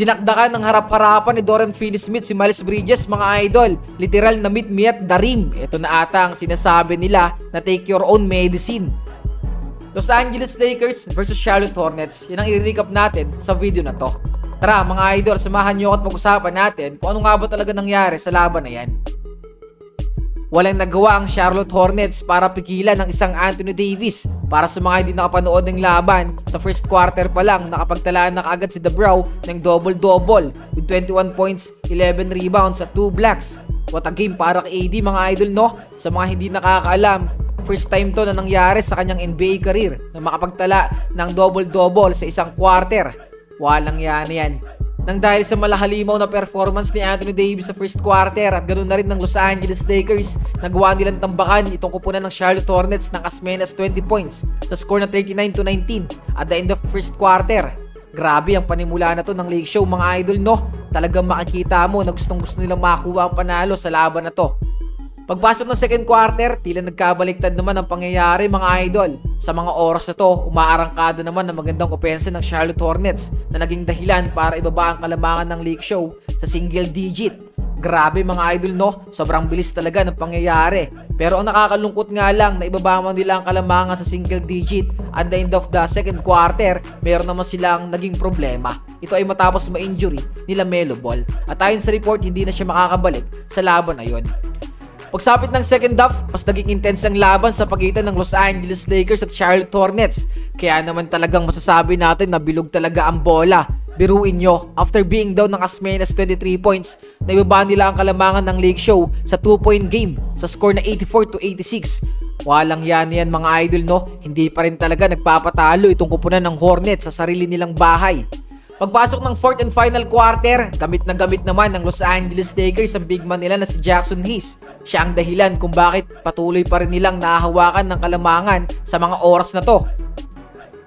Dinakdakan ng harap-harapan ni Dorian Finney-Smith si Miles Bridges, mga idol. Literal na meet me at the rim. Ito na ata ang sinasabi nila na take your own medicine. Los Angeles Lakers versus Charlotte Hornets. Yan ang i-recap natin sa video na to. Tara mga idol, samahan nyo at pag-usapan natin kung ano nga ba talaga nangyari sa laban na yan. Walang nagawa ang Charlotte Hornets para pigilan ng isang Anthony Davis. Para sa mga hindi nakapanood ng laban, sa first quarter pa lang nakapagtalaan na kaagad si DeBrow ng double-double with 21 points, 11 rebounds at 2 blocks. What a game para kay AD, mga idol, no? Sa mga hindi nakakaalam, first time to na nangyari sa kanyang NBA career na makapagtala ng double-double sa isang quarter. Walang yan. Nang dahil sa malahalimaw na performance ni Anthony Davis sa first quarter at ganoon na rin ng Los Angeles Lakers, nagawa nilang tambakan itong kupunan ng Charlotte Hornets ng as many as 20 points sa score na 39-19 at the end of the first quarter. Grabe ang panimula na to ng Lake Show, mga idol, no? Talagang makikita mo na gustong-gusto nilang makakuha ang panalo sa laban na to. Pagpasok ng second quarter, tila nagkabaliktad naman ang pangyayari, mga idol. Sa mga oras na to, umaarangkada naman ang magandang opensa ng Charlotte Hornets na naging dahilan para ibaba ang kalamangan ng Lake Show sa single digit. Grabe, mga idol, no? Sobrang bilis talaga ng pangyayari. Pero ang nakakalungkot nga lang na ibaba man nila ang kalamangan sa single digit at the end of the second quarter, meron naman silang naging problema. Ito ay matapos ma-injury nila Melo Ball. At ayon sa report, hindi na siya makakabalik sa laban na yon. Pagsapit ng second half, mas naging intense ang laban sa pagitan ng Los Angeles Lakers at Charlotte Hornets. Kaya naman talagang masasabi natin na bilog talaga ang bola. Biruin nyo, after being down ng as many as 23 points, naibaba nila ang kalamangan ng Lake Show sa 2-point game sa score na 84-86. Walang yan mga idol, no? Hindi pa rin talaga nagpapatalo itong kupunan ng Hornets sa sarili nilang bahay. Pagpasok ng fourth and final quarter, gamit na gamit naman ng Los Angeles Lakers ang big man nila na si Jackson Hayes. Siya ang dahilan kung bakit patuloy pa rin nilang nahahawakan ng kalamangan sa mga oras na to.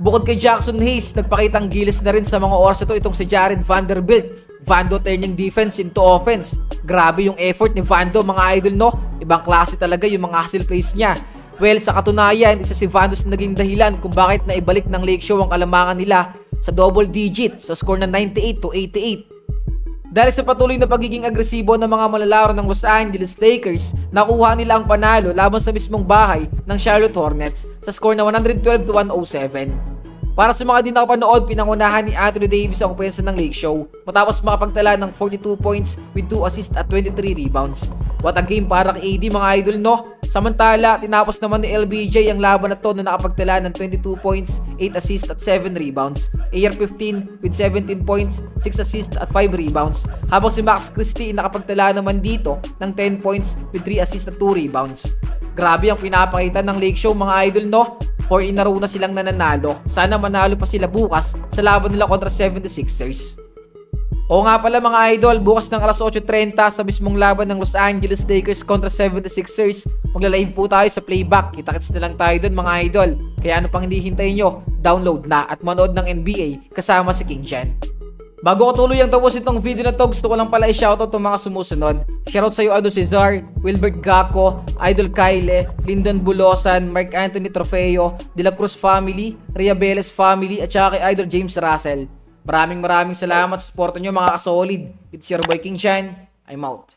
Bukod kay Jackson Hayes, nagpakitang gilis na rin sa mga oras na to itong si Jared Vanderbilt. Vando turning defense into offense. Grabe yung effort ni Vando, mga idol, no? Ibang klase talaga yung mga hustle plays niya. Well, sa katunayan, isa si Vando sa naging dahilan kung bakit naibalik ng Lake Show ang kalamangan nila sa double digit sa score na 98-88. Dahil sa patuloy na pagiging agresibo ng mga malalaro ng Los Angeles Lakers, nakuha nila ang panalo laban sa mismong bahay ng Charlotte Hornets sa score na 112-107. Para sa mga di nakapanood, pinangunahan ni Anthony Davis ang opensa ng Lake Show matapos makapagtala ng 42 points with 2 assists at 23 rebounds. What a game para kay AD, mga idol, no? Samantala, tinapos naman ni LBJ ang laban na to na nakapagtala ng 22 points, 8 assists at 7 rebounds. AR-15 with 17 points, 6 assists at 5 rebounds. Habang si Max Christie nakapagtala naman dito ng 10 points with 3 assists at 2 rebounds. Grabe ang pinapakita ng Lake Show, mga idol, no? 4 in a row na silang nananalo. Sana manalo pa sila bukas sa laban nila kontra 76ers. O nga pala, mga idol, bukas ng alas 8:30 sa mismong laban ng Los Angeles Lakers kontra 76ers, magla-live po tayo sa playback. Kita-kits na lang tayo dun, mga idol. Kaya ano pang hindi hintayin nyo, download na at manood ng NBA kasama si King Jan. Bago ko tuluyang tapos itong video na to, gusto ko lang pala i-shoutout ang mga sumusunod. Shoutout sa iyo, Ado Cesar, Wilbert Gacco, Idol Kyle, Lyndon Bulosan, Mark Anthony Trofeo, De La Cruz family, Ria Velez family, at saka kay Idol James Russell. Maraming salamat sa suporta nyo, mga kasolid. It's your boy King Jan. I'm out.